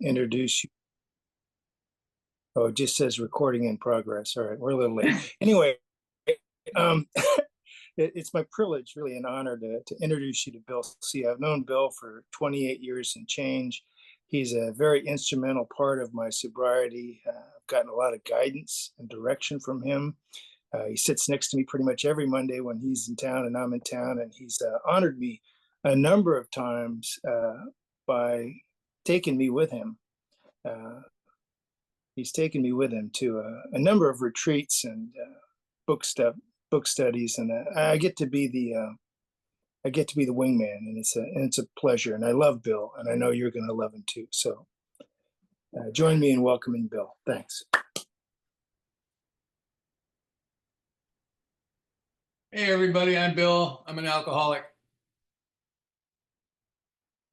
introduce you. Oh, it just says recording in progress. All right, we're a little late. Anyway, um, it's my privilege, really an honor to introduce you to Bill C. I've known Bill for 28 years and change. He's a very instrumental part of my sobriety. I've gotten a lot of guidance and direction from him. He sits next to me pretty much every Monday when he's in town and I'm in town, and he's honored me a number of times by taking me with him. He's taken me with him to a number of retreats and book studies, and I get to be the wingman, and it's a pleasure. And I love Bill, and I know you're going to love him too. So join me in welcoming Bill. Thanks. Hey everybody, I'm Bill. I'm an alcoholic.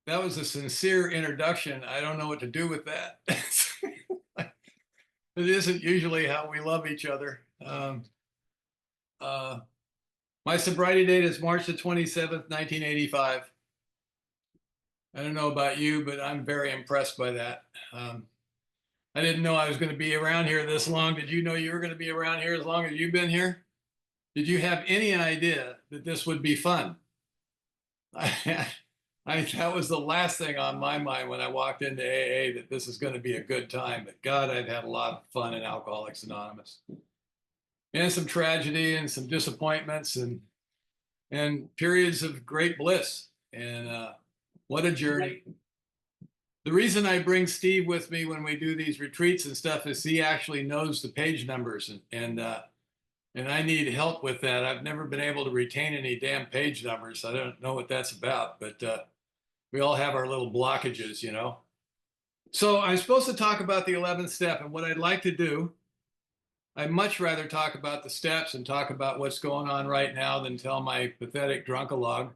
That was a sincere introduction. I don't know what to do with that. It isn't usually how we love each other. My sobriety date is March the 27th, 1985. I don't know about you, but I'm very impressed by that. I didn't know I was going to be around here this long. Did you know you were going to be around here as long as you've been here? Did you have any idea that this would be fun? That was the last thing on my mind when I walked into AA, that this is going to be a good time. But God, I've had a lot of fun in Alcoholics Anonymous, and some tragedy and some disappointments and periods of great bliss. And what a journey. The reason I bring Steve with me when we do these retreats and stuff is he actually knows the page numbers, and I need help with that. I've never been able to retain any damn page numbers. I don't know what that's about, but we all have our little blockages, you know. So I'm supposed to talk about the 11th step, and what I'd like to do, I'd much rather talk about the steps and talk about what's going on right now than tell my pathetic drunkalogue.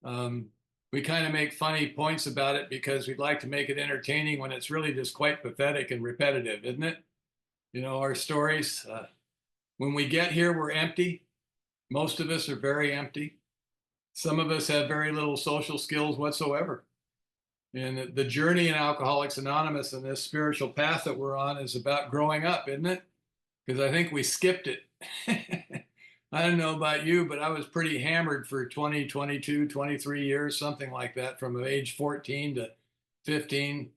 We kind of make funny points about it because we'd like to make it entertaining when it's really just quite pathetic and repetitive, isn't it? You know, our stories. When we get here, we're empty. Most of us are very empty. Some of us have very little social skills whatsoever. And the journey in Alcoholics Anonymous and this spiritual path that we're on is about growing up, isn't it? Because I think we skipped it. I don't know about you, but I was pretty hammered for 20, 22, 23 years, something like that, from age 14 to 15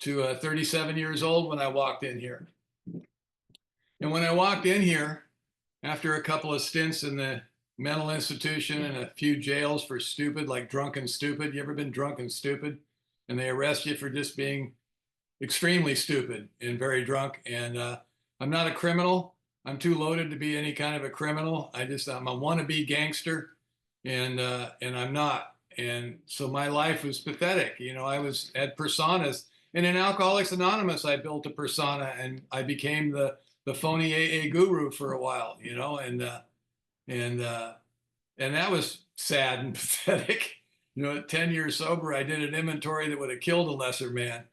to 37 years old when I walked in here. And when I walked in here, after a couple of stints in the mental institution and a few jails for stupid, like drunk and stupid. You ever been drunk and stupid? And they arrest you for just being extremely stupid and very drunk. And I'm not a criminal. I'm too loaded to be any kind of a criminal. I'm a wannabe gangster, and I'm not. And so my life was pathetic. You know, I had personas. And in Alcoholics Anonymous, I built a persona, and I became the phony AA guru for a while, you know, and that was sad and pathetic. You know, at 10 years sober, I did an inventory that would have killed a lesser man,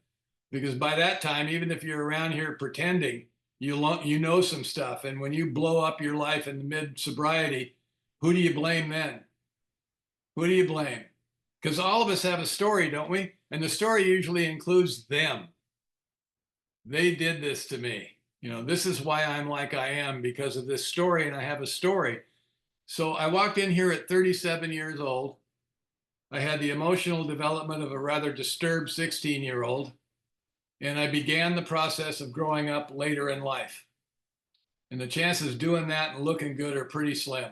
because by that time, even if you're around here pretending, you know some stuff. And when you blow up your life in the mid sobriety, who do you blame then? Who do you blame? Because all of us have a story, don't we? And the story usually includes them. They did this to me. You know, this is why I'm like I am, because of this story, and I have a story. So I walked in here at 37 years old. I had the emotional development of a rather disturbed 16-year-old, and I began the process of growing up later in life. And the chances of doing that and looking good are pretty slim.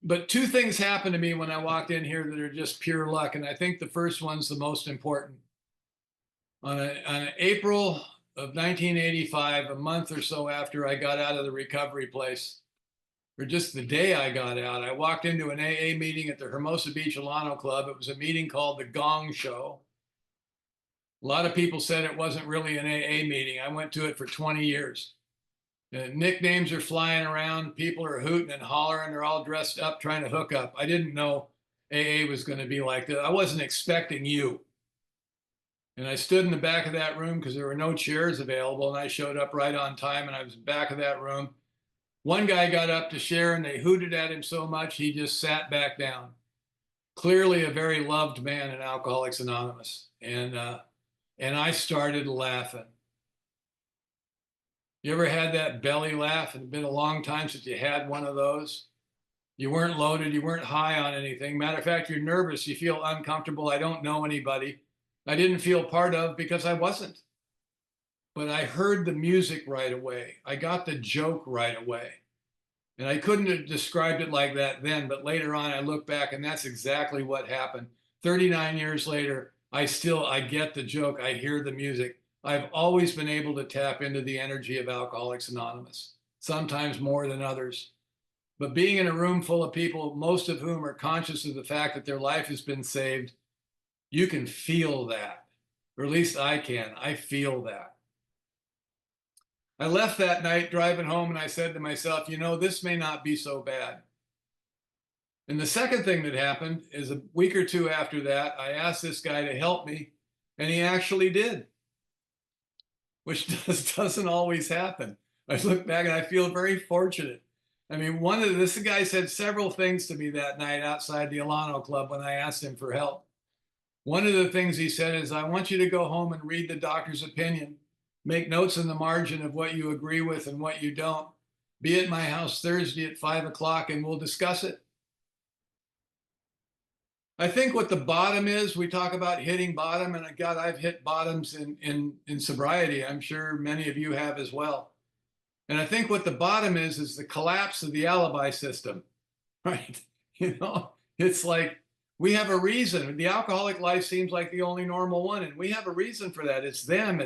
But two things happened to me when I walked in here that are just pure luck, and I think the first one's the most important. On April of 1985, a month or so after I got out of the recovery place, or just the day I got out, I walked into an AA meeting at the Hermosa Beach Alano Club. It was a meeting called the Gong Show. A lot of people said it wasn't really an AA meeting. I went to it for 20 years. Nicknames are flying around. People are hooting and hollering. They're all dressed up trying to hook up. I didn't know AA was going to be like that. I wasn't expecting you. And I stood in the back of that room because there were no chairs available, and I showed up right on time, and I was in the back of that room. One guy got up to share, and they hooted at him so much he just sat back down. clearly a very loved man in Alcoholics Anonymous. And I started laughing. You ever had that belly laugh? It's been a long time since you had one of those. You weren't loaded, you weren't high on anything. Matter of fact, you're nervous, you feel uncomfortable. I don't know anybody. I didn't feel part of because I wasn't. But I heard the music right away. I got the joke right away. And I couldn't have described it like that then, but later on I look back and that's exactly what happened. 39 years later, I get the joke. I hear the music. I've always been able to tap into the energy of Alcoholics Anonymous, sometimes more than others. But being in a room full of people, most of whom are conscious of the fact that their life has been saved, you can feel that, or at least I can. I feel that. I left that night driving home and I said to myself, you know, this may not be so bad. And the second thing that happened is a week or two after that, I asked this guy to help me, and he actually did, which doesn't always happen. I look back and I feel very fortunate. I mean, this guy said several things to me that night outside the Alano Club when I asked him for help. One of the things he said is, I want you to go home and read the doctor's opinion. Make notes in the margin of what you agree with and what you don't. Be at my house Thursday at 5 o'clock and we'll discuss it. I think what the bottom is, we talk about hitting bottom, and God, I've hit bottoms in sobriety. I'm sure many of you have as well. And I think what the bottom is the collapse of the alibi system, right? You know, it's like we have a reason. The alcoholic life seems like the only normal one, and we have a reason for that. It's them,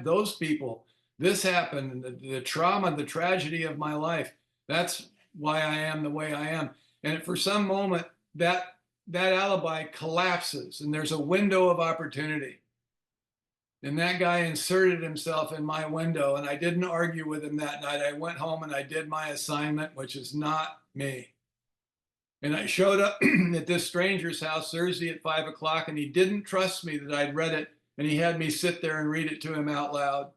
those people. This happened, the trauma, the tragedy of my life. That's why I am the way I am. And for some moment, that alibi collapses, and there's a window of opportunity. And that guy inserted himself in my window, and I didn't argue with him that night. I went home and I did my assignment, which is not me. And I showed up at this stranger's house Thursday at 5 o'clock, and he didn't trust me that I'd read it, and he had me sit there and read it to him out loud.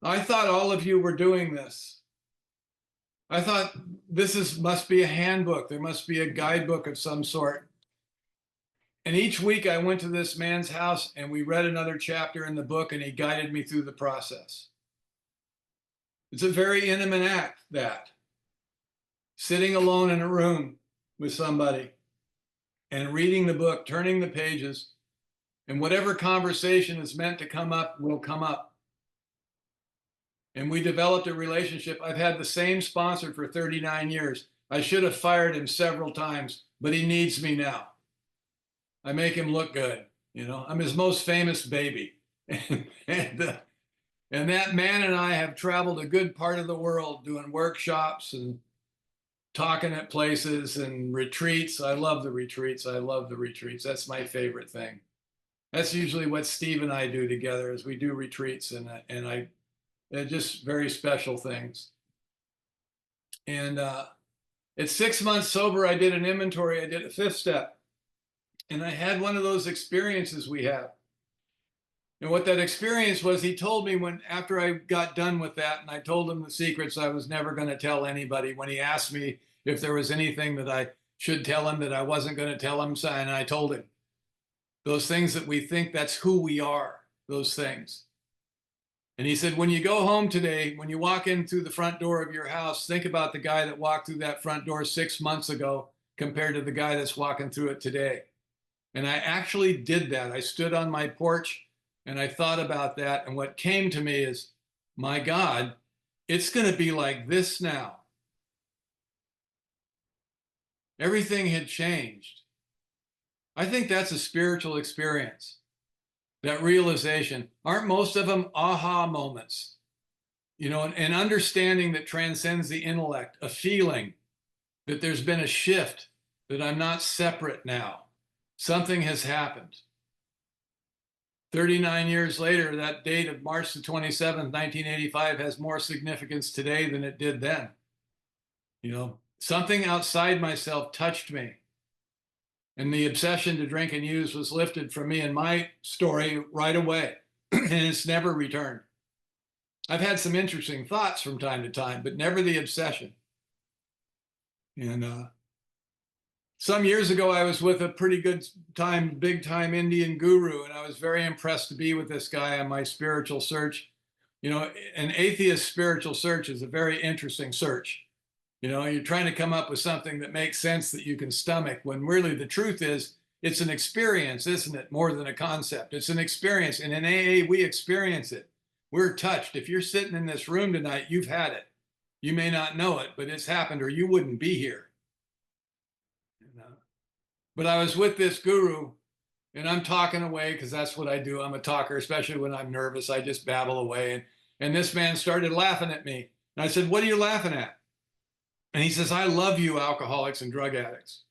I thought all of you were doing this. I thought must be a handbook. There must be a guidebook of some sort. And each week I went to this man's house and we read another chapter in the book and he guided me through the process. It's a very intimate act, that. Sitting alone in a room with somebody and reading the book, turning the pages, and whatever conversation is meant to come up will come up. And we developed a relationship. I've had the same sponsor for 39 years. I should have fired him several times, but he needs me now. I make him look good. You know, I'm his most famous baby. and that man and I have traveled a good part of the world doing workshops and talking at places and retreats. I love the retreats. I love the retreats. That's my favorite thing. That's usually what Steve and I do together, is we do retreats, and they're just very special things. And at 6 months sober, I did an inventory. I did a 5th step. And I had one of those experiences we have. And what that experience was, he told me after I got done with that, and I told him the secrets I was never going to tell anybody, when he asked me if there was anything that I should tell him that I wasn't going to tell him, and I told him. Those things that we think that's who we are, those things. And he said, when you go home today, when you walk in through the front door of your house, think about the guy that walked through that front door 6 months ago compared to the guy that's walking through it today. And I actually did that. I stood on my porch and I thought about that. And what came to me is, my God, it's going to be like this now. Everything had changed. I think that's a spiritual experience, that realization. Aren't most of them aha moments? You know, an understanding that transcends the intellect, a feeling that there's been a shift, that I'm not separate now. Something has happened. 39 years later, that date of March the 27th, 1985 has more significance today than it did then. You know, something outside myself touched me. And the obsession to drink and use was lifted from me and my story right away. And it's never returned. I've had some interesting thoughts from time to time, but never the obsession. And some years ago, I was with a pretty good time, big time Indian guru, and I was very impressed to be with this guy on my spiritual search. You know, an atheist spiritual search is a very interesting search. You know, you're trying to come up with something that makes sense that you can stomach, when really the truth is it's an experience, isn't it? More than a concept. It's an experience. And in AA, we experience it. We're touched. If you're sitting in this room tonight, you've had it. You may not know it, but it's happened, or you wouldn't be here. But I was with this guru, and I'm talking away because that's what I do. I'm a talker, especially when I'm nervous. I just babble away. And this man started laughing at me. And I said, "What are you laughing at?" And he says, "I love you, alcoholics and drug addicts."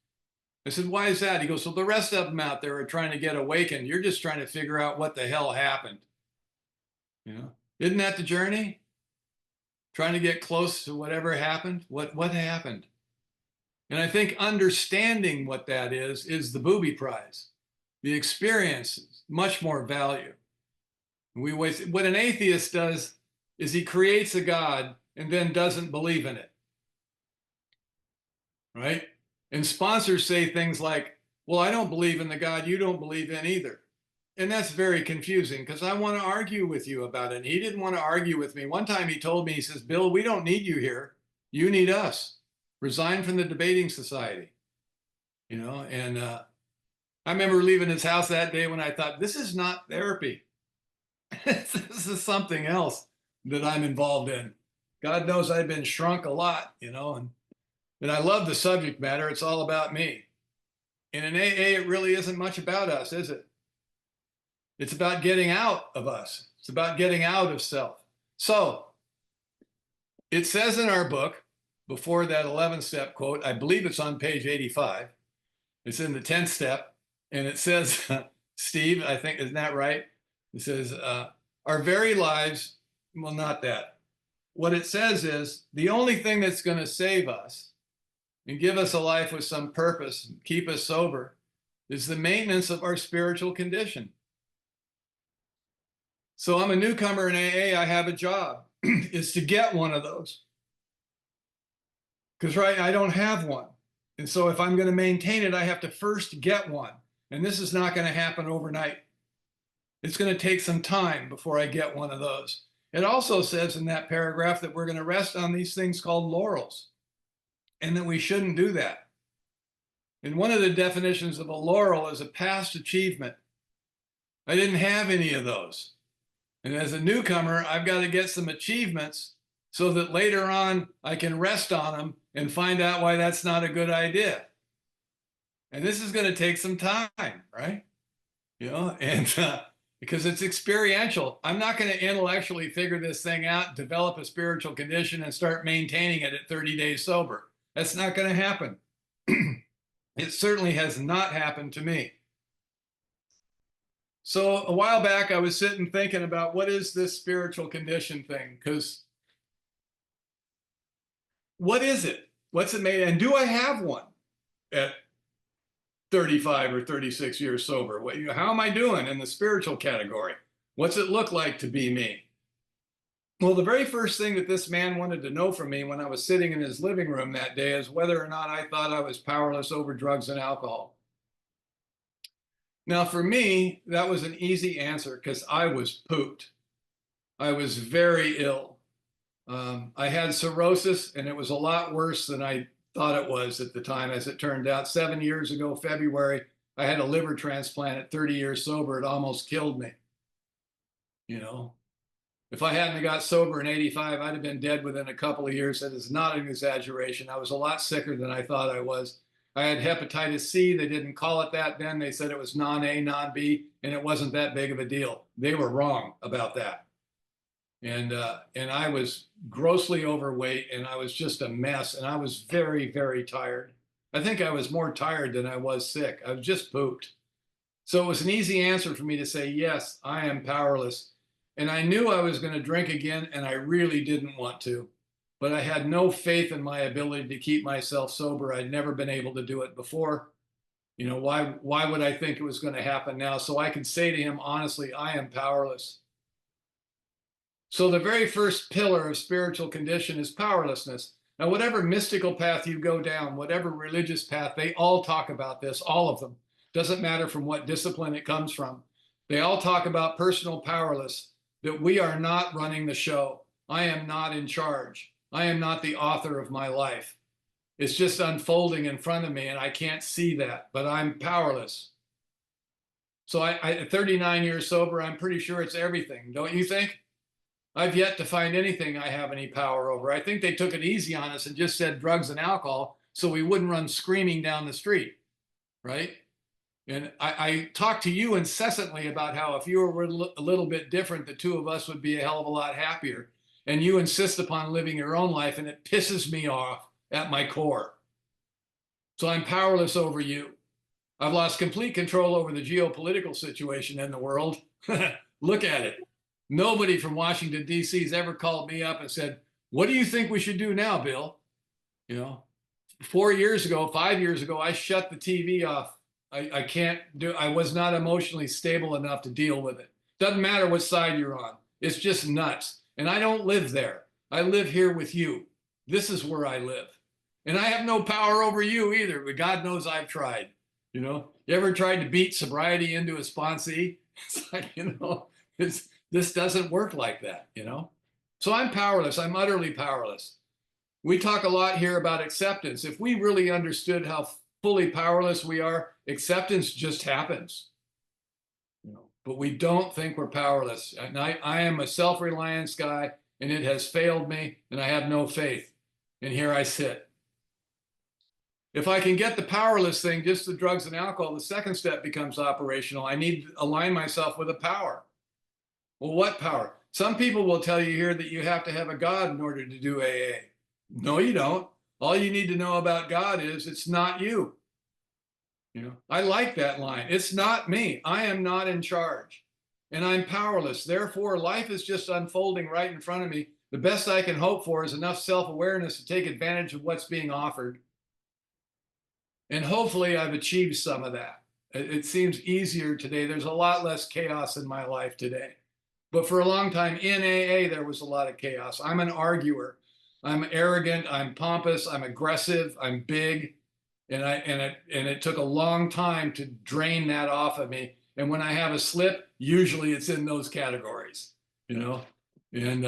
I said, "Why is that?" He goes, "So the rest of them out there are trying to get awakened. You're just trying to figure out what the hell happened. You know, isn't that the journey? Trying to get close to whatever happened. What happened?" And I think understanding what that is the booby prize. The experience is much more value. We waste. What an atheist does is he creates a God and then doesn't believe in it. Right? And sponsors say things like, "Well, I don't believe in the God you don't believe in either." And that's very confusing, because I want to argue with you about it. And he didn't want to argue with me. One time he told me, he says, "Bill, we don't need you here. You need us. Resign from the debating society." You know, and I remember leaving his house that day when I thought, this is not therapy. This is something else that I'm involved in. God knows I've been shrunk a lot, you know, and I love the subject matter. It's all about me. And in AA, it really isn't much about us, is it? It's about getting out of us. It's about getting out of self. So it says in our book, before that 11-step quote, I believe it's on page 85. It's in the 10th step. And it says, Steve, I think, isn't that right? It says, our very lives, well, not that. What it says is the only thing that's going to save us and give us a life with some purpose, and keep us sober, is the maintenance of our spiritual condition. So I'm a newcomer in AA. I have a job, is to get one of those. Because, right, I don't have one. And so if I'm going to maintain it, I have to first get one. And this is not going to happen overnight. It's going to take some time before I get one of those. It also says in that paragraph that we're going to rest on these things called laurels, and that we shouldn't do that. And one of the definitions of a laurel is a past achievement. I didn't have any of those. And as a newcomer, I've got to get some achievements so that later on I can rest on them and find out why that's not a good idea. And this is going to take some time, right? You know, and because it's experiential. I'm not going to intellectually figure this thing out, develop a spiritual condition, and start maintaining it at 30 days sober. That's not going to happen. It certainly has not happened to me. So a while back, I was sitting thinking about, what is this spiritual condition thing? Because what is it? What's it made? And do I have one at 35 or 36 years sober? How am I doing in the spiritual category? What's it look like to be me? Well, the very first thing that this man wanted to know from me when I was sitting in his living room that day is whether or not I thought I was powerless over drugs and alcohol. Now, for me, that was an easy answer, because I was pooped. I was very ill. I had cirrhosis, and it was a lot worse than I thought it was at the time. As it turned out, 7 years ago, February, I had a liver transplant at 30 years sober. It almost killed me. You know, if I hadn't got sober in 85, I'd have been dead within a couple of years. That is not an exaggeration. I was a lot sicker than I thought I was. I had hepatitis C. They didn't call it that then. They said it was non-A, non-B, and it wasn't that big of a deal. They were wrong about that. And I was grossly overweight, and I was just a mess, and I was very, very tired. I think I was more tired than I was sick. I was just pooped. So it was an easy answer for me to say, yes, I am powerless. And I knew I was going to drink again, and I really didn't want to. But I had no faith in my ability to keep myself sober. I'd never been able to do it before. You know, why would I think it was going to happen now? So I could say to him, honestly, I am powerless. So the very first pillar of spiritual condition is powerlessness. Now, whatever mystical path you go down, whatever religious path, they all talk about this, all of them. Doesn't matter from what discipline it comes from. They all talk about personal powerless, that we are not running the show. I am not in charge. I am not the author of my life. It's just unfolding in front of me, and I can't see that, but I'm powerless. So at 39 years sober, I'm pretty sure it's everything, don't you think? I've yet to find anything I have any power over. I think they took it easy on us and just said drugs and alcohol so we wouldn't run screaming down the street, right? And I talk to you incessantly about how if you were a little bit different, the two of us would be a hell of a lot happier. And you insist upon living your own life, and it pisses me off at my core. So I'm powerless over you. I've lost complete control over the geopolitical situation in the world. Look at it. Nobody from Washington, D.C. has ever called me up and said, what do you think we should do now, Bill? You know, 4 years ago, 5 years ago, I shut the TV off. I was not emotionally stable enough to deal with it. Doesn't matter what side you're on. It's just nuts. And I don't live there. I live here with you. This is where I live. And I have no power over you either, but God knows I've tried. You know, you ever tried to beat sobriety into a sponsee? It's like, you know, this doesn't work like that, you know? So I'm powerless. I'm utterly powerless. We talk a lot here about acceptance. If we really understood how fully powerless we are, acceptance just happens. You know, but we don't think we're powerless. And I am a self-reliance guy, and it has failed me, and I have no faith. And here I sit. If I can get the powerless thing, just the drugs and alcohol, the second step becomes operational. I need to align myself with a power. Well, what power? Some people will tell you here that you have to have a God in order to do AA. No, you don't. All you need to know about God is it's not you. You know, I like that line. It's not me. I am not in charge, and I'm powerless. Therefore, life is just unfolding right in front of me. The best I can hope for is enough self-awareness to take advantage of what's being offered. And hopefully I've achieved some of that. It seems easier today. There's a lot less chaos in my life today. But for a long time in AA, there was a lot of chaos. I'm an arguer. I'm arrogant. I'm pompous. I'm aggressive. I'm big. And it took a long time to drain that off of me. And when I have a slip, usually it's in those categories, you know? And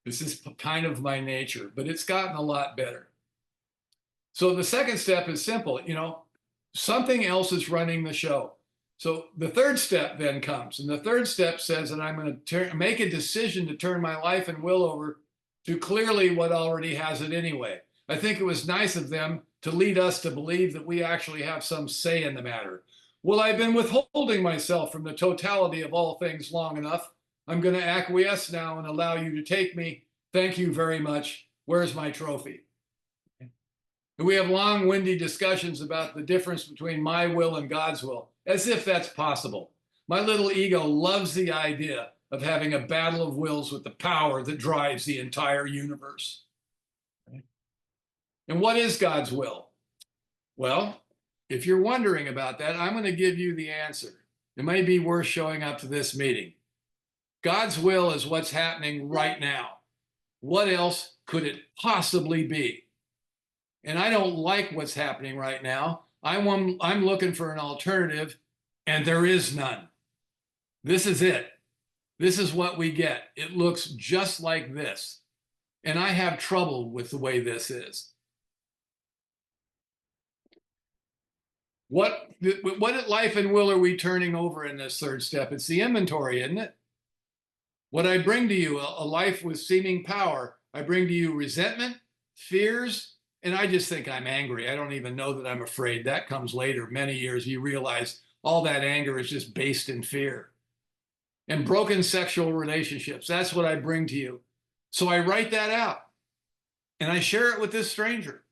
this is kind of my nature, but it's gotten a lot better. So the second step is simple, you know, something else is running the show. So the third step then comes, and the third step says that I'm going to make a decision to turn my life and will over to clearly what already has it anyway. I think it was nice of them to lead us to believe that we actually have some say in the matter. Well, I've been withholding myself from the totality of all things long enough. I'm going to acquiesce now and allow you to take me. Thank you very much. Where's my trophy? And we have long, windy discussions about the difference between my will and God's will, as if that's possible. My little ego loves the idea of having a battle of wills with the power that drives the entire universe. And what is God's will? Well, if you're wondering about that, I'm going to give you the answer. It may be worth showing up to this meeting. God's will is what's happening right now. What else could it possibly be? And I don't like what's happening right now. I'm looking for an alternative, and there is none. This is it. This is what we get. It looks just like this. And I have trouble with the way this is. What life and will are we turning over in this third step? It's the inventory, isn't it? What I bring to you, a life with seeming power, I bring to you resentment, fears, and I just think I'm angry. I don't even know that I'm afraid. That comes later, many years, you realize all that anger is just based in fear. And broken sexual relationships, that's what I bring to you. So I write that out, and I share it with this stranger,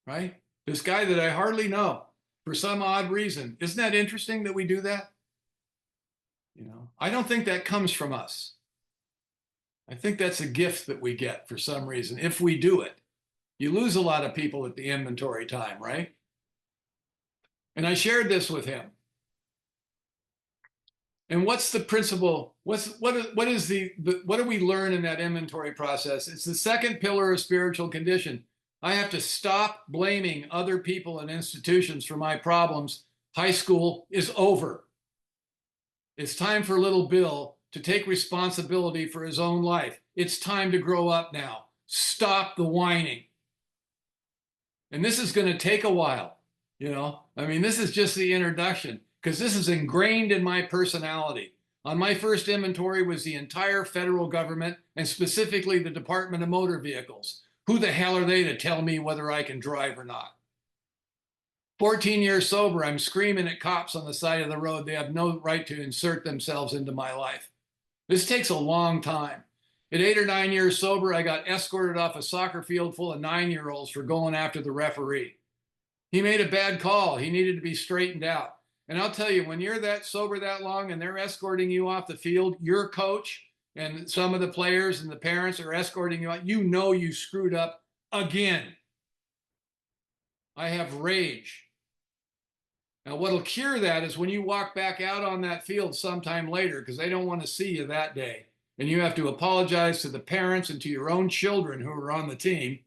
right? This guy that I hardly know for some odd reason. Isn't that interesting that we do that? You know, I don't think that comes from us. I think that's a gift that we get for some reason, if we do it. You lose a lot of people at the inventory time, right? And I shared this with him. And what's the principle? What do we learn in that inventory process? It's the second pillar of spiritual condition. I have to stop blaming other people and institutions for my problems. High school is over. It's time for little Bill to take responsibility for his own life. It's time to grow up now. Stop the whining. And this is going to take a while, you know. I mean, this is just the introduction because this is ingrained in my personality. On my first inventory was the entire federal government and specifically the Department of Motor Vehicles. Who the hell are they to tell me whether I can drive or not? 14 years sober, I'm screaming at cops on the side of the road. They have no right to insert themselves into my life. This takes a long time. At 8 or 9 years sober, I got escorted off a soccer field full of 9-year-olds for going after the referee. He made a bad call. He needed to be straightened out. And I'll tell you, when you're that sober that long and they're escorting you off the field, your coach and some of the players and the parents are escorting you out, you know you screwed up again. I have rage. Now, what'll cure that is when you walk back out on that field sometime later, because they don't want to see you that day. And you have to apologize to the parents and to your own children who are on the team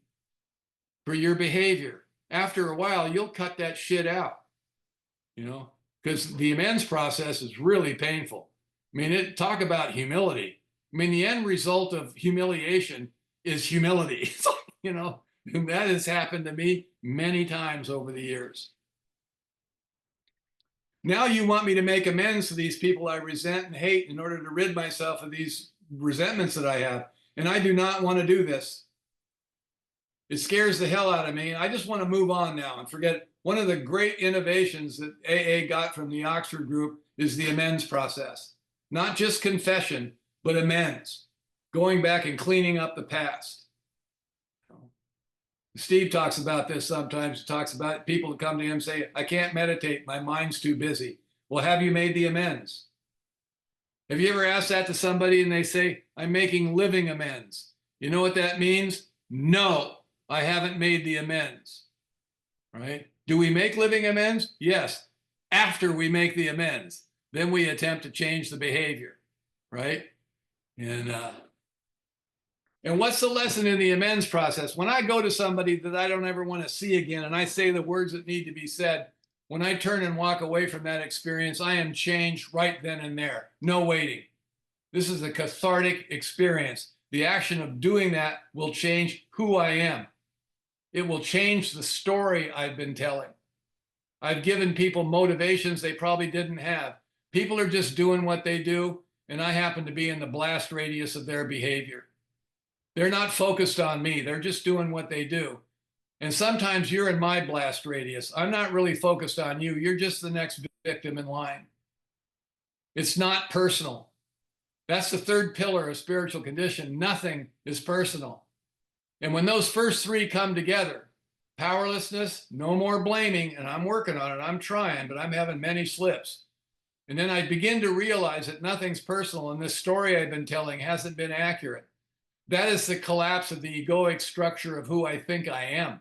for your behavior. After a while, you'll cut that shit out, you know, because the amends process is really painful. I mean, talk about humility. I mean, the end result of humiliation is humility, you know, and that has happened to me many times over the years. Now you want me to make amends to these people I resent and hate in order to rid myself of these resentments that I have. And I do not want to do this. It scares the hell out of me. I just want to move on now and forget. One of the great innovations that AA got from the Oxford group is the amends process. Not just confession, but amends. Going back and cleaning up the past. Steve talks about this sometimes. He talks about people who come to him say, I can't meditate, my mind's too busy. Well, have you made the amends? Have you ever asked that to somebody and they say, I'm making living amends? You know what that means? No, I haven't made the amends, right? Do we make living amends? Yes, after we make the amends. Then we attempt to change the behavior, right? And what's the lesson in the amends process? When I go to somebody that I don't ever want to see again and I say the words that need to be said, when I turn and walk away from that experience, I am changed right then and there. No waiting. This is a cathartic experience. The action of doing that will change who I am. It will change the story I've been telling. I've given people motivations they probably didn't have. People are just doing what they do, and I happen to be in the blast radius of their behavior. They're not focused on me. They're just doing what they do. And sometimes you're in my blast radius. I'm not really focused on you. You're just the next victim in line. It's not personal. That's the third pillar of spiritual condition. Nothing is personal. And when those first three come together, powerlessness, no more blaming, and I'm working on it, I'm trying, but I'm having many slips. And then I begin to realize that nothing's personal and this story I've been telling hasn't been accurate. That is the collapse of the egoic structure of who I think I am.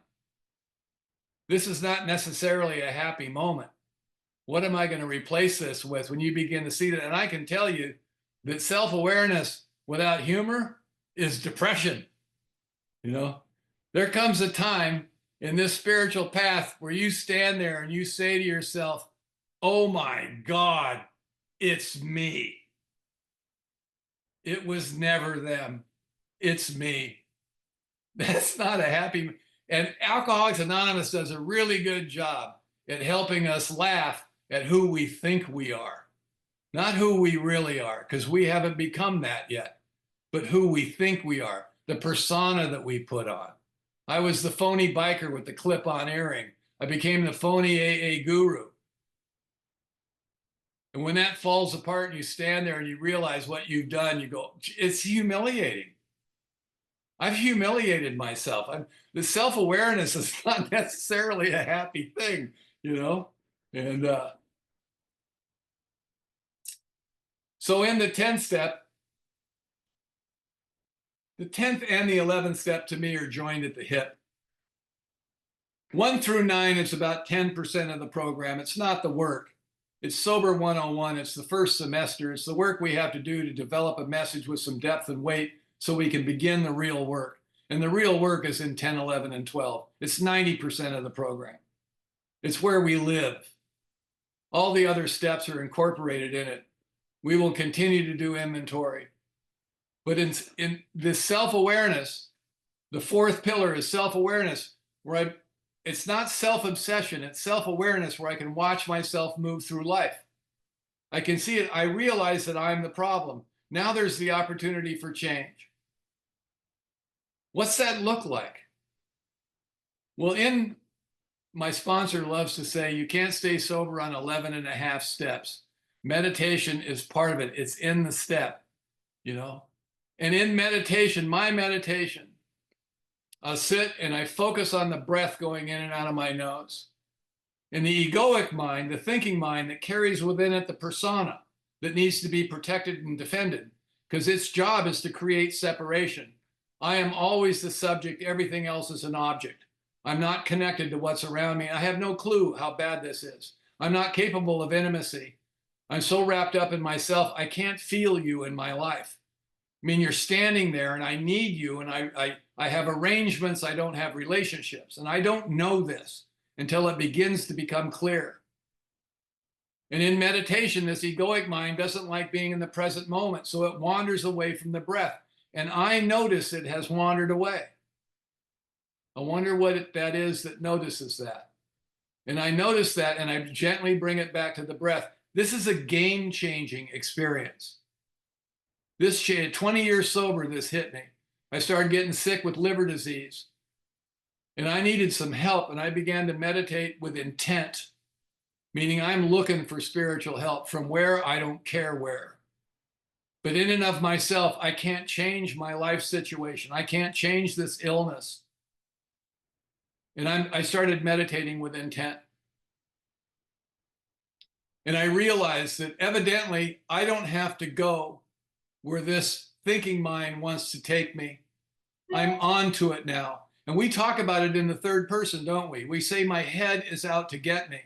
This is not necessarily a happy moment. What am I going to replace this with when you begin to see that? And I can tell you that self-awareness without humor is depression. You know, there comes a time in this spiritual path where you stand there and you say to yourself, oh my God, it's me. It was never them. It's me. That's not a happy. And Alcoholics Anonymous does a really good job at helping us laugh at who we think we are, not who we really are, because we haven't become that yet, but who we think we are, the persona that we put on. I was the phony biker with the clip-on earring. I became the phony AA guru. And when that falls apart and you stand there and you realize what you've done, you go, it's humiliating. I've humiliated myself. The self-awareness is not necessarily a happy thing, you know? And so in the 10th step, the 10th and the 11th step to me are joined at the hip. 1 through 9, it's about 10% of the program. It's not the work. It's Sober 101. It's the first semester. It's the work we have to do to develop a message with some depth and weight so we can begin the real work. And the real work is in 10, 11, and 12. It's 90% of the program. It's where we live. All the other steps are incorporated in it. We will continue to do inventory. But in this self-awareness, the fourth pillar is self-awareness, where it's not self-obsession, it's self-awareness where I can watch myself move through life. I can see it. I realize that I'm the problem. Now there's the opportunity for change. What's that look like? Well, my sponsor loves to say, you can't stay sober on 11 and a half steps. Meditation is part of it. It's in the step, you know? And in meditation, my meditation, I'll sit and I focus on the breath going in and out of my nose. And the egoic mind, the thinking mind that carries within it the persona that needs to be protected and defended, because its job is to create separation. I am always the subject. Everything else is an object. I'm not connected to what's around me. I have no clue how bad this is. I'm not capable of intimacy. I'm so wrapped up in myself, I can't feel you in my life. I mean, you're standing there and I need you, and I have arrangements, I don't have relationships. And I don't know this until it begins to become clear. And in meditation, this egoic mind doesn't like being in the present moment, so it wanders away from the breath. And I notice it has wandered away. I wonder what that is that notices that. And I notice that, and I gently bring it back to the breath. This is a game-changing experience. This 20 years sober, this hit me. I started getting sick with liver disease. And I needed some help, and I began to meditate with intent, meaning I'm looking for spiritual help from where I don't care where. But in and of myself, I can't change my life situation. I can't change this illness. And I started meditating with intent. And I realized that evidently I don't have to go where this thinking mind wants to take me. I'm onto it now. And we talk about it in the third person, don't we? We say my head is out to get me.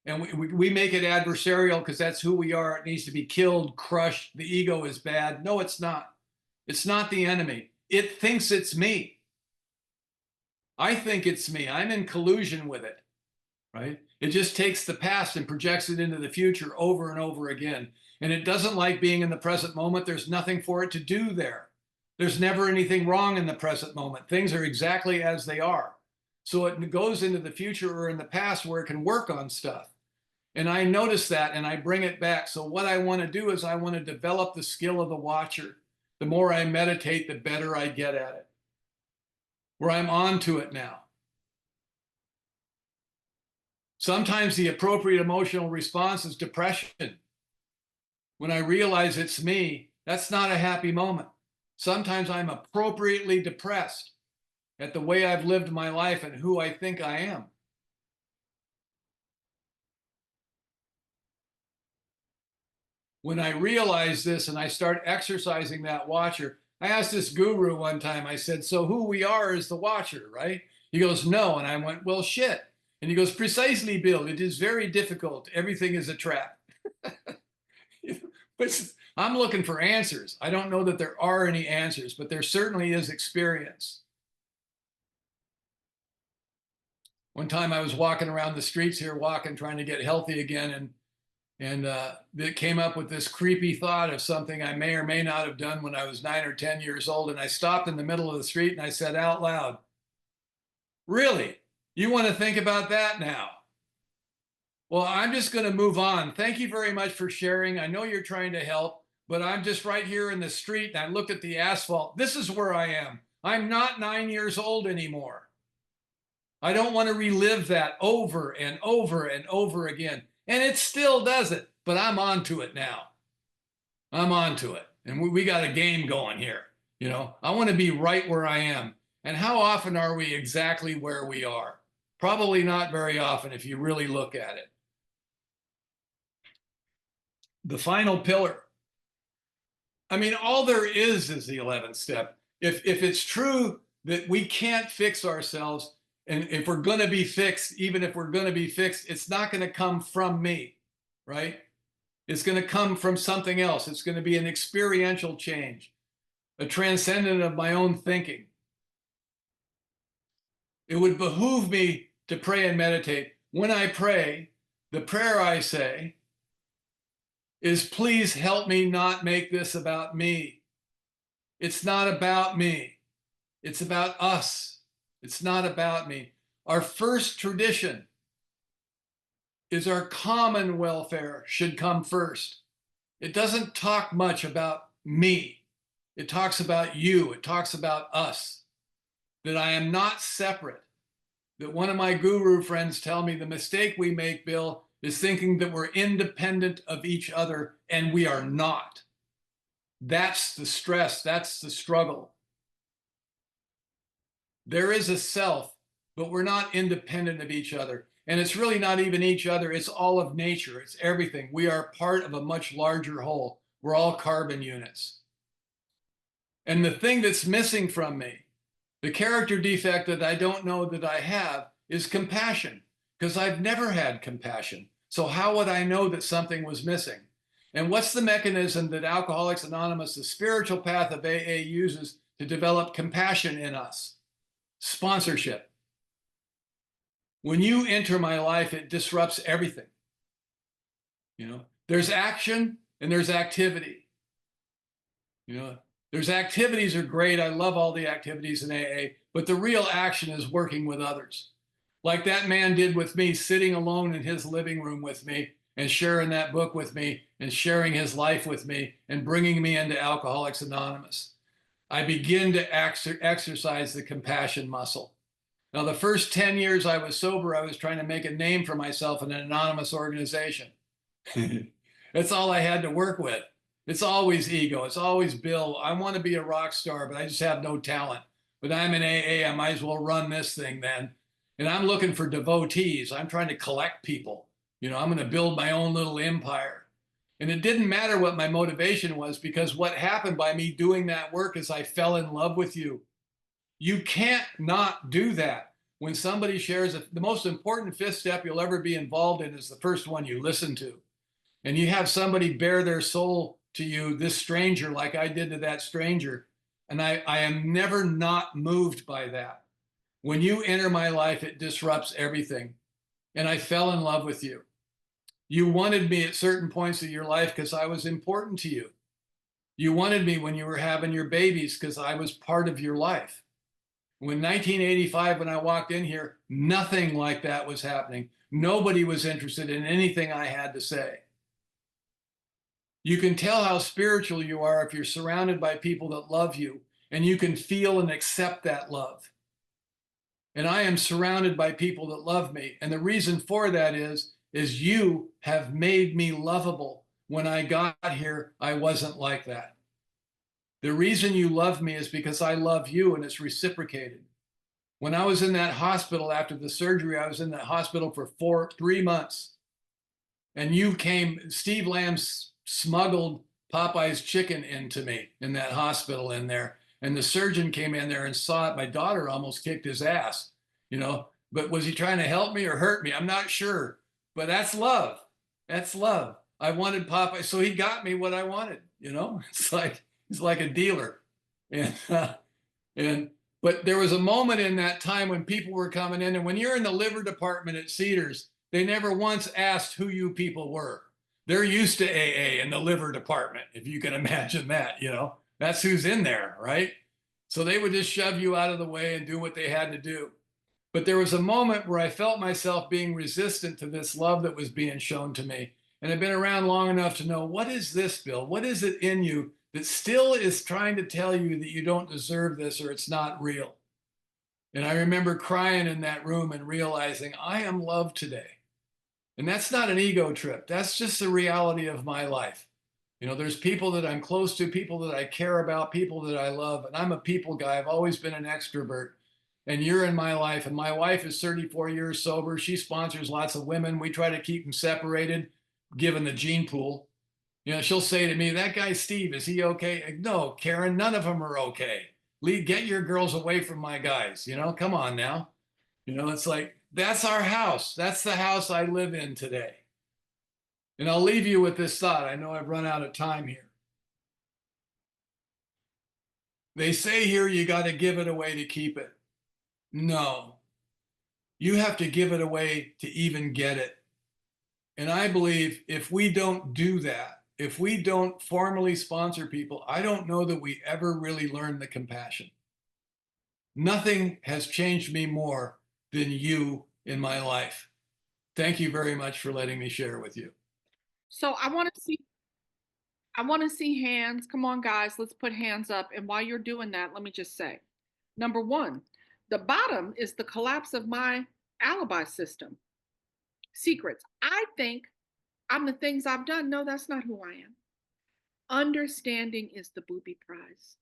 And we make it adversarial because that's who we are. It needs to be killed, crushed. The ego is bad. No, it's not. It's not the enemy. It thinks it's me. I think it's me. I'm in collusion with it, right? It just takes the past and projects it into the future over and over again. And it doesn't like being in the present moment. There's nothing for it to do there. There's never anything wrong in the present moment. Things are exactly as they are. So it goes into the future or in the past where it can work on stuff. And I notice that and I bring it back. So what I want to do is I want to develop the skill of the watcher. The more I meditate, the better I get at it. Where I'm onto it now. Sometimes the appropriate emotional response is depression. When I realize it's me, that's not a happy moment. Sometimes I'm appropriately depressed at the way I've lived my life and who I think I am. When I realize this and I start exercising that watcher, I asked this guru one time, I said, so who we are is the watcher, right? He goes, no. And I went, well, shit. And he goes, precisely, Bill. It is very difficult. Everything is a trap. But I'm looking for answers. I don't know that there are any answers, but there certainly is experience. One time I was walking around the streets here, trying to get healthy again, and it came up with this creepy thought of something I may or may not have done when I was 9 or 10 years old. And I stopped in the middle of the street and I said out loud, really? You want to think about that now? Well, I'm just going to move on. Thank you very much for sharing. I know you're trying to help, but I'm just right here in the street and I looked at the asphalt. This is where I am. I'm not 9 years old anymore. I don't want to relive that over and over and over again. And it still does it, but I'm onto it now. I'm onto it. And we got a game going here. You know, I want to be right where I am. And how often are we exactly where we are? Probably not very often if you really look at it. The final pillar. I mean, all there is the 11th step. If it's true that we can't fix ourselves, and if we're going to be fixed, even if we're going to be fixed, it's not going to come from me, right? It's going to come from something else. It's going to be an experiential change, a transcendent of my own thinking. It would behoove me to pray and meditate. When I pray, the prayer I say is, please help me not make this about me. It's not about me. It's about us. It's not about me. Our first tradition is our common welfare should come first. It doesn't talk much about me. It talks about you. It talks about us. That I am not separate. That one of my guru friends tell me the mistake we make, Bill, is thinking that we're independent of each other, and we are not. That's the stress. That's the struggle. There is a self, but we're not independent of each other. And it's really not even each other. It's all of nature. It's everything. We are part of a much larger whole. We're all carbon units. And the thing that's missing from me, the character defect that I don't know that I have, is compassion, because I've never had compassion. So how would I know that something was missing? And what's the mechanism that Alcoholics Anonymous, the spiritual path of AA, uses to develop compassion in us? Sponsorship. When you enter my life, it disrupts everything. You know, there's action and there's activity. You know, there's activities are great. I love all the activities in AA, but the real action is working with others. Like that man did with me, sitting alone in his living room with me and sharing that book with me and sharing his life with me and bringing me into Alcoholics Anonymous. I begin to exercise the compassion muscle. Now, the first 10 years I was sober, I was trying to make a name for myself in an anonymous organization. That's all I had to work with. It's always ego. It's always Bill. I want to be a rock star, but I just have no talent. But I'm in AA. I might as well run this thing then. And I'm looking for devotees. I'm trying to collect people. You know, I'm going to build my own little empire. And it didn't matter what my motivation was, because what happened by me doing that work is I fell in love with you. You can't not do that. When somebody shares the most important fifth step you'll ever be involved in is the first one you listen to. And you have somebody bare their soul to you, this stranger, like I did to that stranger. And I am never not moved by that. When you enter my life, it disrupts everything. And I fell in love with you. You wanted me at certain points of your life because I was important to you. You wanted me when you were having your babies because I was part of your life. When 1985, when I walked in here, nothing like that was happening. Nobody was interested in anything I had to say. You can tell how spiritual you are if you're surrounded by people that love you, and you can feel and accept that love. And I am surrounded by people that love me. And the reason for that is you have made me lovable. When I got here, I wasn't like that. The reason you love me is because I love you, and it's reciprocated. When I was in that hospital after the surgery, I was in that hospital for 3 months. And you came, Steve Lamb smuggled Popeye's chicken into me in that hospital in there. And the surgeon came in there and saw it. My daughter almost kicked his ass, you know, but was he trying to help me or hurt me? I'm not sure, but that's love. That's love. I wanted Popeye, so he got me what I wanted, you know. It's like, he's like a dealer. But there was a moment in that time when people were coming in, and when you're in the liver department at Cedars, they never once asked who you people were. They're used to AA in the liver department, if you can imagine that, you know. That's who's in there, right? So they would just shove you out of the way and do what they had to do. But there was a moment where I felt myself being resistant to this love that was being shown to me. And I've been around long enough to know, what is this, Bill? What is it in you that still is trying to tell you that you don't deserve this or it's not real? And I remember crying in that room and realizing I am loved today. And that's not an ego trip. That's just the reality of my life. You know, there's people that I'm close to, people that I care about, people that I love. And I'm a people guy. I've always been an extrovert. And you're in my life. And my wife is 34 years sober. She sponsors lots of women. We try to keep them separated, given the gene pool. You know, she'll say to me, that guy Steve, is he okay? No, Karen, none of them are okay. Lee, get your girls away from my guys. You know, come on now. You know, it's like, that's our house. That's the house I live in today. And I'll leave you with this thought. I know I've run out of time here. They say here you got to give it away to keep it. No, You have to give it away to even get it. And I believe if we don't do that, if we don't formally sponsor people, I don't know that we ever really learn the compassion. Nothing has changed me more than you in my life. Thank you very much for letting me share with you. So I want to see hands. Come on, guys, let's put hands up. And while you're doing that, let me just say, number one, the bottom is the collapse of my alibi system. Secrets. I think I'm the things I've done. No, that's not who I am. Understanding is the booby prize.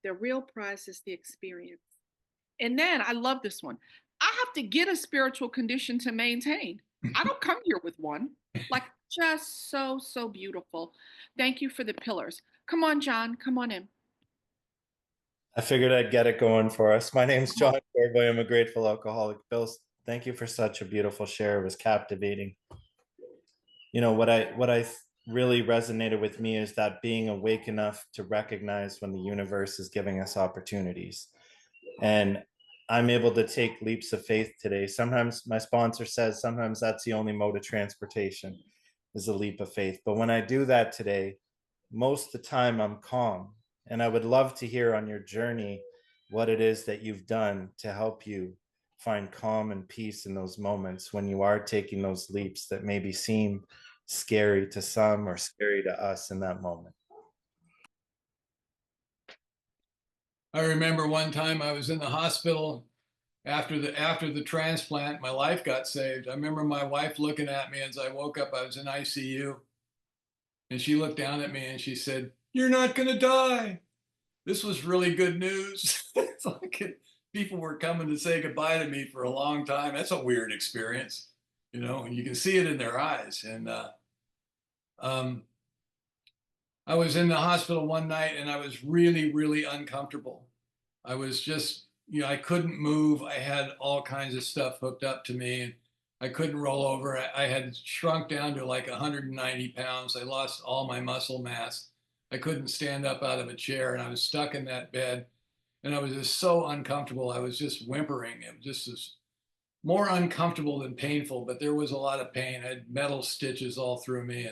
The real prize is the experience. And then I love this one. I have to get a spiritual condition to maintain. I don't come here with one. Like, just so beautiful. Thank you for the pillars. Come on, John. Come on in. I figured I'd get it going for us. My name's Come on. John Corboy. I'm a grateful alcoholic. Bill, thank you for such a beautiful share. It was captivating. You know, what I really resonated with me is that being awake enough to recognize when the universe is giving us opportunities. And I'm able to take leaps of faith today. Sometimes my sponsor says sometimes that's the only mode of transportation is a leap of faith. But when I do that today, most of the time I'm calm. And I would love to hear on your journey what it is that you've done to help you find calm and peace in those moments when you are taking those leaps that maybe seem scary to some or scary to us in that moment. I remember one time I was in the hospital after the transplant. My life got saved. I remember my wife looking at me as I woke up. I was in ICU, and she looked down at me and she said, "You're not going to die." This was really good news. It's like people were coming to say goodbye to me for a long time. That's a weird experience, you know, and you can see it in their eyes. And um, I was in the hospital one night and I was really uncomfortable. I was just, you know, I couldn't move. I had all kinds of stuff hooked up to me and I couldn't roll over. I had shrunk down to like 190 pounds. I lost all my muscle mass. I couldn't stand up out of a chair and I was stuck in that bed and I was just so uncomfortable. I was just whimpering. It just was more uncomfortable than painful, but there was a lot of pain. I had metal stitches all through me.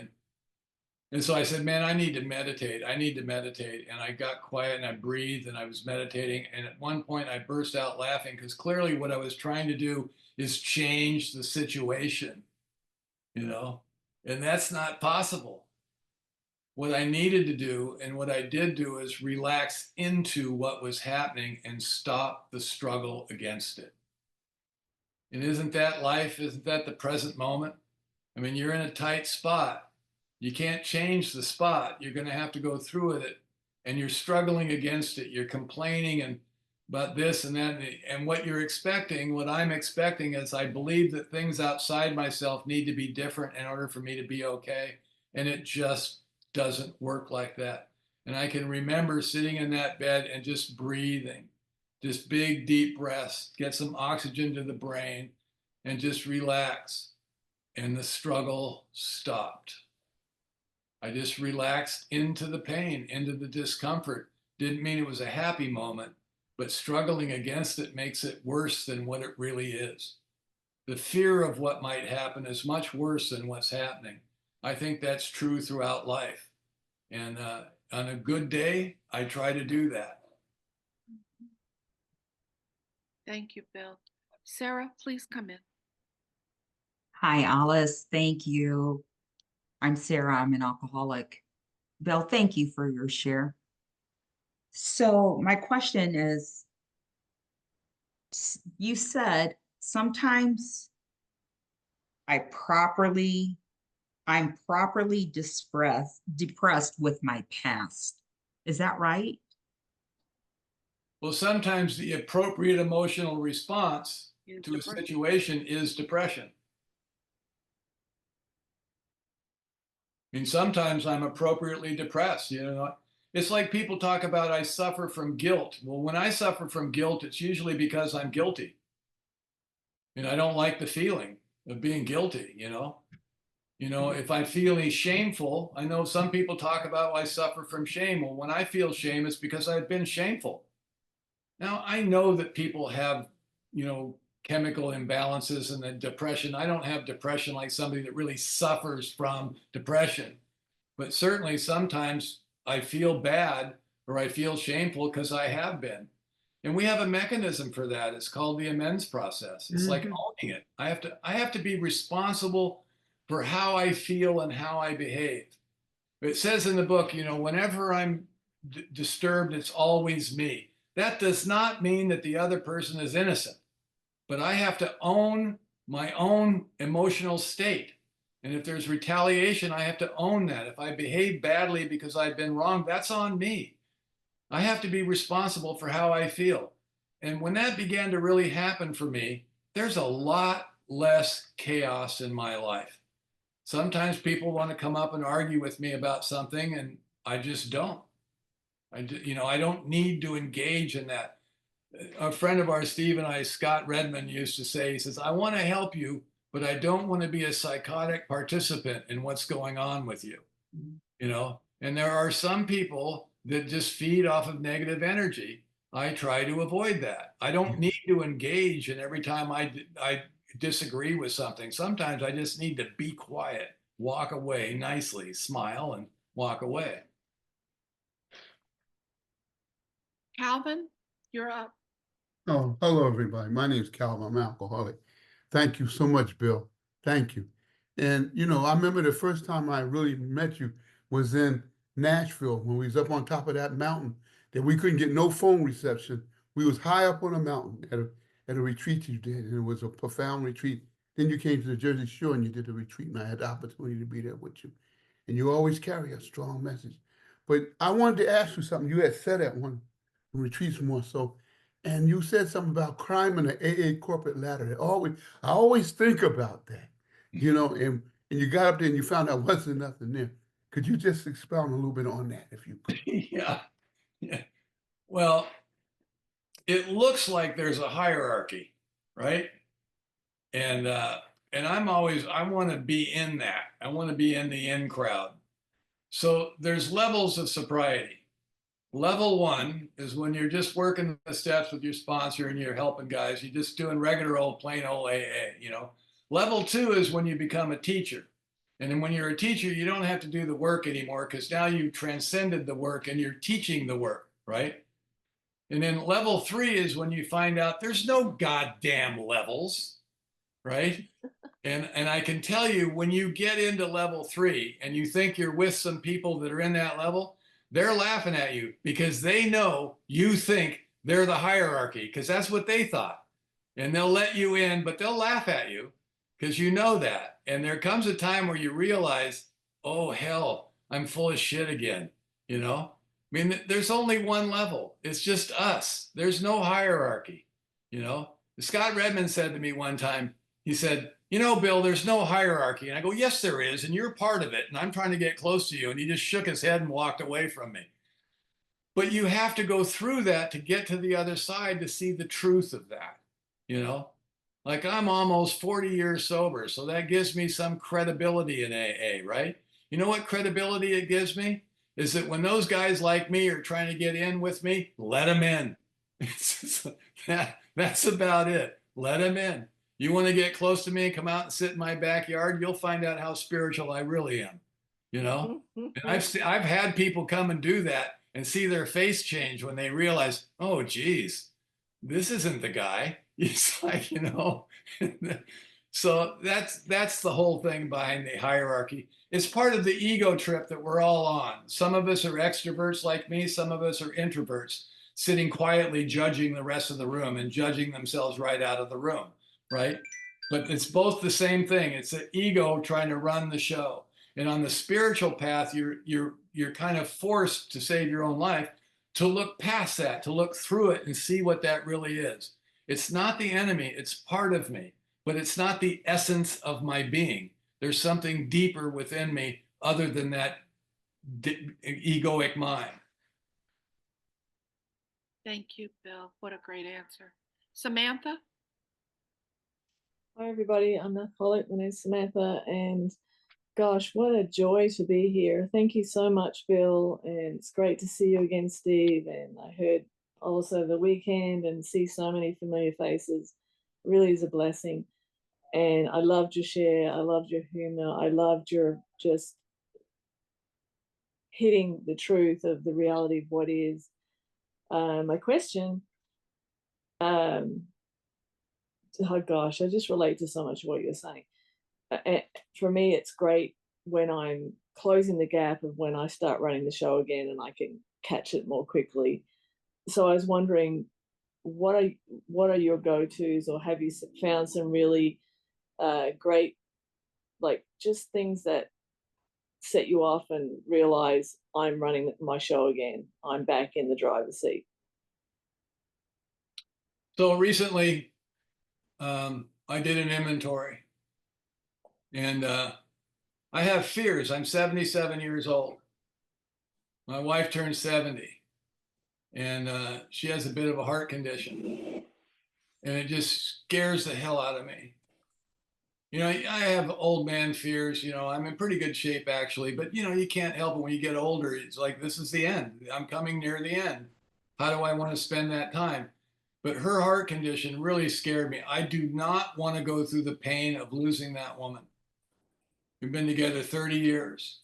And so I said, man, I need to meditate. I need to meditate. And I got quiet and I breathed and I was meditating. And at one point I burst out laughing because clearly what I was trying to do is change the situation, you know, and that's not possible. What I needed to do and what I did do is relax into what was happening and stop the struggle against it. And isn't that life? Isn't that the present moment? I mean, you're in a tight spot. You can't change the spot. You're going to have to go through with it. And you're struggling against it. You're complaining and about this and that. And what you're expecting, what I'm expecting is I believe that things outside myself need to be different in order for me to be okay. And it just doesn't work like that. And I can remember sitting in that bed and just breathing, just big, deep breaths, get some oxygen to the brain and just relax. And the struggle stopped. I just relaxed into the pain, into the discomfort. Didn't mean it was a happy moment, but struggling against it makes it worse than what it really is. The fear of what might happen is much worse than what's happening. I think that's true throughout life. And on a good day, I try to do that. Thank you, Bill. Sarah, please come in. Hi, Alice. Thank you. I'm Sarah. I'm an alcoholic. Bill, thank you for your share. So my question is, you said sometimes I'm properly depressed with my past. Is that right? Well, sometimes the appropriate emotional response Is to a depression. situation is depression. I mean, sometimes I'm appropriately depressed, you know. It's like people talk about I suffer from guilt. Well, when I suffer from guilt, it's usually because I'm guilty. And I don't like the feeling of being guilty, you know. You know, if I feel shameful, I know some people talk about I suffer from shame. Well, when I feel shame, it's because I've been shameful. Now, I know that people have, you know, chemical imbalances and the depression. I don't have depression like somebody that really suffers from depression, but certainly sometimes I feel bad or I feel shameful because I have been. And we have a mechanism for that. It's called the amends process. It's like owning it. I have to be responsible for how I feel and how I behave. It says in the book, you know, whenever I'm disturbed, it's always me. That does not mean that the other person is innocent, but I have to own my own emotional state. And if there's retaliation, I have to own that. If I behave badly because I've been wrong, that's on me. I have to be responsible for how I feel. And when that began to really happen for me, there's a lot less chaos in my life. Sometimes people want to come up and argue with me about something, and I just don't. I don't need to engage in that. A friend of ours, Steve and I, Scott Redmond, used to say, he says, I want to help you, but I don't want to be a psychotic participant in what's going on with you. And there are some people that just feed off of negative energy. I try to avoid that. I don't need to engage, and every time I disagree with something, sometimes I just need to be quiet, walk away nicely, smile, and walk away. Calvin, you're up. Oh, hello, everybody. My name is Calvin. I'm an alcoholic. Thank you so much, Bill. Thank you. And, I remember the first time I really met you was in Nashville when we was up on top of that mountain that we couldn't get no phone reception. We was high up on a mountain at a retreat you did, and it was a profound retreat. Then you came to the Jersey Shore and you did a retreat, and I had the opportunity to be there with you. And you always carry a strong message. But I wanted to ask you something. You had said at one retreats more so, and you said something about climbing the AA corporate ladder. I always think about that, and you got up there and you found out wasn't nothing there. Could you just expound a little bit on that if you could? Yeah. Well, it looks like there's a hierarchy, right? And I want to be in that. I want to be in the in crowd. So there's levels of sobriety. Level 1 is when you're just working the steps with your sponsor and you're helping guys. You're just doing regular old plain old AA, Level 2 is when you become a teacher. And then when you're a teacher, you don't have to do the work anymore because now you've transcended the work and you're teaching the work, right? And then level 3 is when you find out there's no goddamn levels, right? And I can tell you, when you get into level 3 and you think you're with some people that are in that level, they're laughing at you because they know you think they're the hierarchy, because that's what they thought. And they'll let you in, but they'll laugh at you because you know that. And there comes a time where you realize, oh, hell, I'm full of shit again. I mean, there's only one level. It's just us. There's no hierarchy. Scott Redmond said to me one time, he said, Bill, there's no hierarchy. And I go, yes, there is. And you're part of it. And I'm trying to get close to you. And he just shook his head and walked away from me. But you have to go through that to get to the other side to see the truth of that. Like I'm almost 40 years sober. So that gives me some credibility in AA, right? You know what credibility it gives me? Is that when those guys like me are trying to get in with me, let them in. That's about it. Let them in. You want to get close to me and come out and sit in my backyard, you'll find out how spiritual I really am. And I've had people come and do that and see their face change when they realize, oh, geez, this isn't the guy. It's like, so that's the whole thing behind the hierarchy. It's part of the ego trip that we're all on. Some of us are extroverts like me. Some of us are introverts sitting quietly judging the rest of the room and judging themselves right out of the room. Right? But it's both the same thing. It's the ego trying to run the show. And on the spiritual path, you're kind of forced to save your own life to look past that, to look through it and see what that really is. It's not the enemy, it's part of me, but it's not the essence of my being. There's something deeper within me other than that egoic mind. Thank you, Bill. What a great answer. Samantha? Hi, everybody. I'm an alcoholic. My name's Samantha, and gosh, what a joy to be here. Thank you so much, Bill, and it's great to see you again, Steve. And I heard also the weekend and see so many familiar faces. really is a blessing. And I loved your share. I loved your humor. I loved your just hitting the truth of the reality of what is. My question, um, oh gosh, I just relate to so much of what you're saying. For me, it's great when I'm closing the gap of when I start running the show again and I can catch it more quickly. So I was wondering, what are your go-tos, or have you found some really great, like, just things that set you off and realize I'm running my show again. I'm back in the driver's seat. So recently, I did an inventory, and I have fears. I'm 77 years old. My wife turned 70, and she has a bit of a heart condition, and it just scares the hell out of me. You know, I have old man fears. You know, I'm in pretty good shape actually, but you know, you can't help it when you get older. It's like, this is the end. I'm coming near the end. How do I want to spend that time? But her heart condition really scared me. I do not want to go through the pain of losing that woman. We've been together 30 years.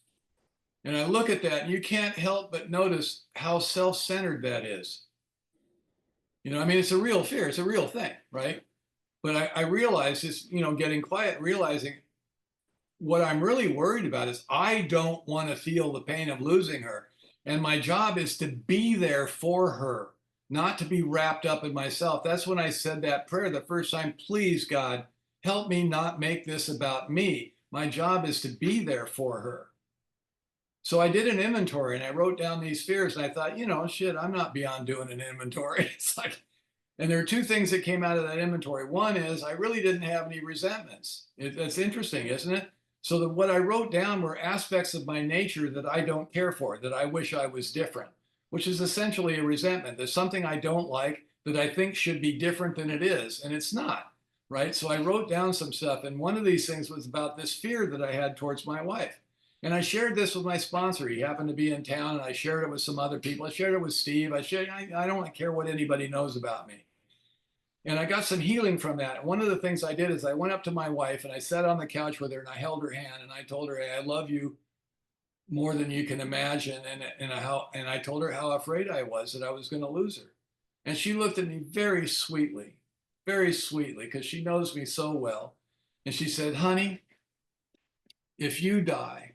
And I look at that and you can't help but notice how self-centered that is. You know, I mean, it's a real fear. It's a real thing, right? But I realize this, you know, getting quiet, realizing what I'm really worried about is I don't want to feel the pain of losing her. And my job is to be there for her, not to be wrapped up in myself. That's when I said that prayer the first time. Please, God, help me not make this about me. My job is to be there for her. So I did an inventory and I wrote down these fears, and I thought, you know, shit, I'm not beyond doing an inventory. It's like, and there are two things that came out of that inventory. One is I really didn't have any resentments. That's interesting, isn't it? So that what I wrote down were aspects of my nature that I don't care for, that I wish I was different, which is essentially a resentment. There's something I don't like that I think should be different than it is, and it's not, right? So I wrote down some stuff, and one of these things was about this fear that I had towards my wife. And I shared this with my sponsor. He happened to be in town, and I shared it with some other people. I shared it with Steve. I don't care what anybody knows about me. And I got some healing from that. And one of the things I did is I went up to my wife and I sat on the couch with her and I held her hand and I told her, hey, I love you more than you can imagine. And I told her how afraid I was that I was going to lose her. And she looked at me very sweetly, because she knows me so well. And she said, honey, if you die,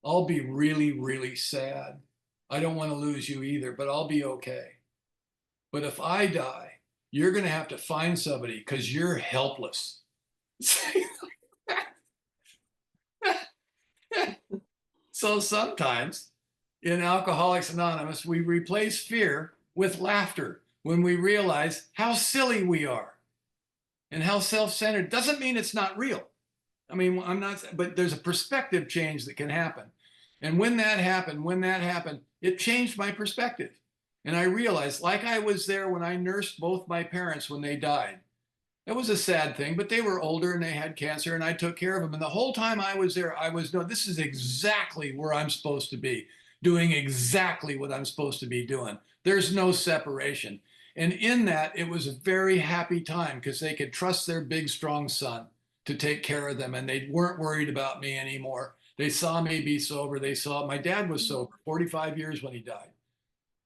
I'll be really, really sad. I don't want to lose you either, but I'll be okay. But if I die, you're going to have to find somebody because you're helpless. So sometimes in Alcoholics Anonymous, we replace fear with laughter when we realize how silly we are and how self-centered. Doesn't mean it's not real. I mean, I'm not, but there's a perspective change that can happen. And when that happened, it changed my perspective. And I realized, like I was there when I nursed both my parents when they died. It was a sad thing, but they were older and they had cancer and I took care of them. And the whole time I was there, no, this is exactly where I'm supposed to be, doing exactly what I'm supposed to be doing. There's no separation. And in that, it was a very happy time because they could trust their big, strong son to take care of them. And they weren't worried about me anymore. They saw me be sober. They saw my dad was sober 45 years when he died.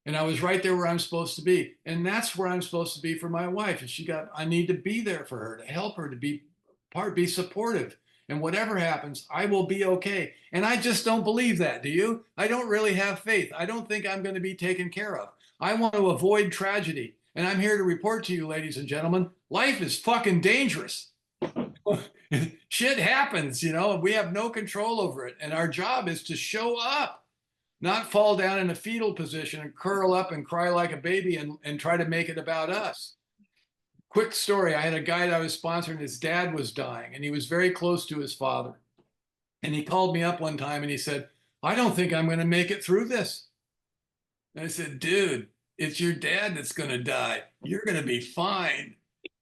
And I was right there where I'm supposed to be. And that's where I'm supposed to be for my wife. And I need to be there for her, to help her, to be supportive. And whatever happens, I will be okay. And I just don't believe that, do you? I don't really have faith. I don't think I'm going to be taken care of. I want to avoid tragedy. And I'm here to report to you, ladies and gentlemen, life is fucking dangerous. Shit happens, you know, we have no control over it. And our job is to show up. Not fall down in a fetal position and curl up and cry like a baby and try to make it about us. Quick story, I had a guy that I was sponsoring, his dad was dying and he was very close to his father. And he called me up one time and he said, I don't think I'm going to make it through this. And I said, dude, it's your dad that's going to die. You're going to be fine.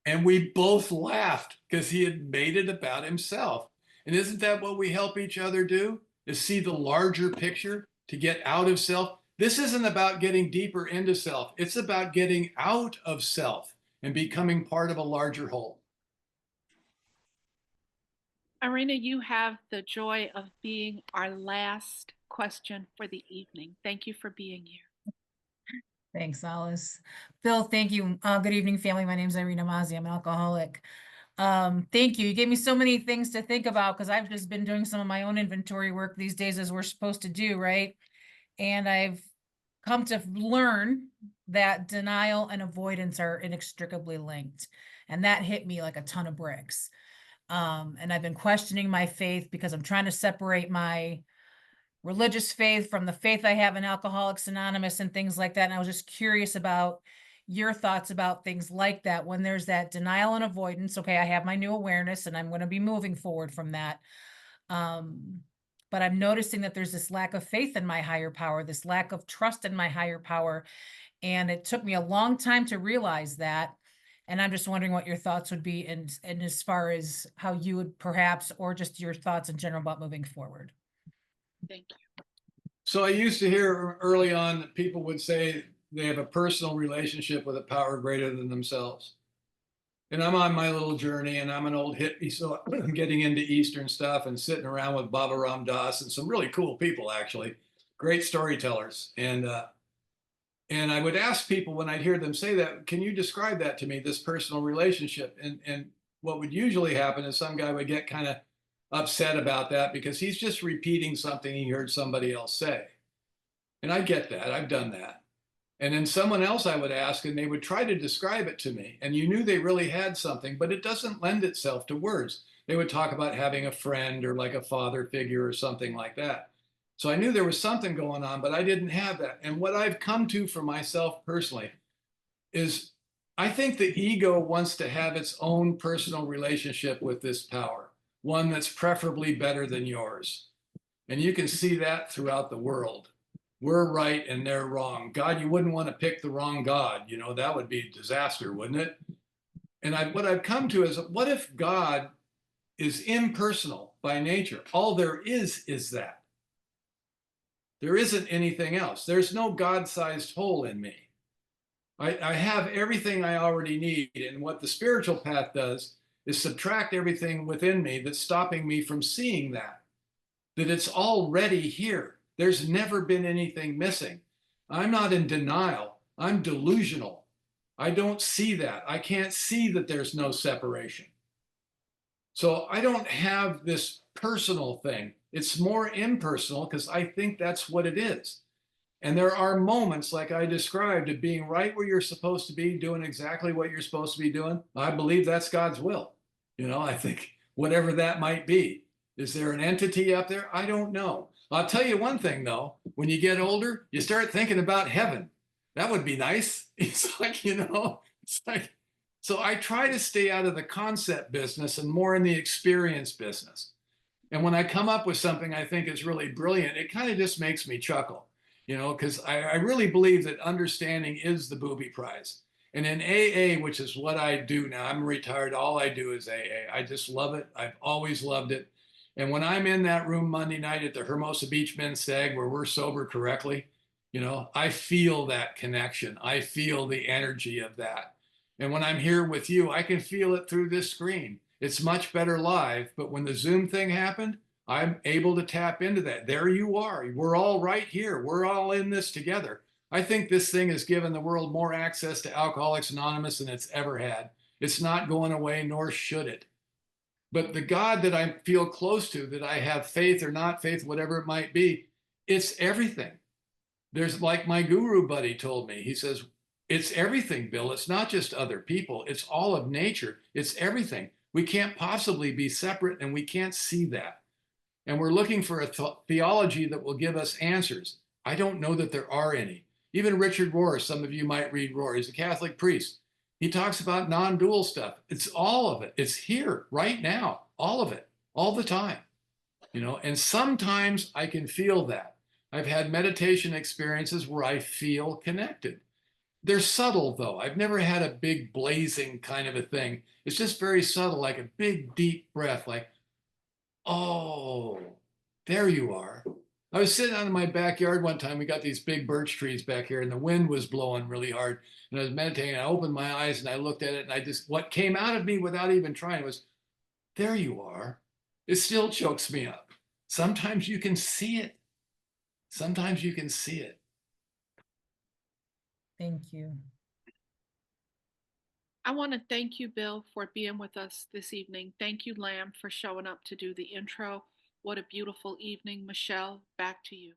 And we both laughed because he had made it about himself. And isn't that what we help each other do? Is see the larger picture? To get out of self. This isn't about getting deeper into self. It's about getting out of self and becoming part of a larger whole. Irina, you have the joy of being our last question for the evening. Thank you for being here. Thanks, Alice. Bill, thank you. Good evening, family. My name is Irina Mazzi. I'm an alcoholic. Thank you. You gave me so many things to think about because I've just been doing some of my own inventory work these days as we're supposed to do, right? And I've come to learn that denial and avoidance are inextricably linked. And that hit me like a ton of bricks. And I've been questioning my faith because I'm trying to separate my religious faith from the faith I have in Alcoholics Anonymous and things like that. And I was just curious about your thoughts about things like that when there's that denial and avoidance. Okay, I have my new awareness and I'm going to be moving forward from that. But I'm noticing that there's this lack of faith in my higher power, this lack of trust in my higher power. And it took me a long time to realize that. And I'm just wondering what your thoughts would be and as far as how you would perhaps, or just your thoughts in general about moving forward. Thank you. So I used to hear early on that people would say they have a personal relationship with a power greater than themselves. And I'm on my little journey, and I'm an old hippie, so I'm getting into Eastern stuff and sitting around with Baba Ram Dass and some really cool people, actually, great storytellers. And I would ask people when I'd hear them say that, can you describe that to me, this personal relationship? And what would usually happen is some guy would get kind of upset about that because he's just repeating something he heard somebody else say. And I get that. I've done that. And then someone else I would ask, and they would try to describe it to me. And you knew they really had something, but it doesn't lend itself to words. They would talk about having a friend or like a father figure or something like that. So I knew there was something going on, but I didn't have that. And what I've come to for myself personally is I think the ego wants to have its own personal relationship with this power, one that's preferably better than yours. And you can see that throughout the world. We're right and they're wrong. God, you wouldn't want to pick the wrong God. You know, that would be a disaster, wouldn't it? And what I've come to is, what if God is impersonal by nature? All there is that. There isn't anything else. There's no God-sized hole in me. I have everything I already need. And what the spiritual path does is subtract everything within me that's stopping me from seeing that it's already here. There's never been anything missing. I'm not in denial. I'm delusional. I don't see that. I can't see that there's no separation. So I don't have this personal thing. It's more impersonal because I think that's what it is. And there are moments, like I described, of being right where you're supposed to be, doing exactly what you're supposed to be doing. I believe that's God's will. You know, I think whatever that might be. Is there an entity up there? I don't know. I'll tell you one thing, though. When you get older, you start thinking about heaven. That would be nice. It's like, you know, it's like, so I try to stay out of the concept business and more in the experience business. And when I come up with something I think is really brilliant, it kind of just makes me chuckle, you know, because I really believe that understanding is the booby prize. And in AA, which is what I do now, I'm retired, all I do is AA. I just love it. I've always loved it. And when I'm in that room Monday night at the Hermosa Beach Men's Stag where we're sober correctly, you know, I feel that connection. I feel the energy of that. And when I'm here with you, I can feel it through this screen. It's much better live, but when the Zoom thing happened, I'm able to tap into that. There you are. We're all right here. We're all in this together. I think this thing has given the world more access to Alcoholics Anonymous than it's ever had. It's not going away, nor should it. But the God that I feel close to, that I have faith or not faith, whatever it might be, it's everything. There's, like my guru buddy told me, he says, it's everything, Bill. It's not just other people. It's all of nature. It's everything. We can't possibly be separate, and we can't see that. And we're looking for a theology that will give us answers. I don't know that there are any. Even Richard Rohr, some of you might read Rohr, he's a Catholic priest. He talks about non-dual stuff. It's all of it. It's here right now, all of it, all the time. You know, and sometimes I can feel that. I've had meditation experiences where I feel connected. They're subtle, though. I've never had a big blazing kind of a thing. It's just very subtle, like a big, deep breath, like, oh, there you are. I was sitting out in my backyard one time. We got these big birch trees back here, and the wind was blowing really hard. And I was meditating. I opened my eyes and I looked at it, and what came out of me without even trying was, there you are. it still chokes me up. Sometimes you can see it. Sometimes you can see it. Thank you. I want to thank you, Bill, for being with us this evening. Thank you, Lamb, for showing up to do the intro. What a beautiful evening. Michelle, back to you.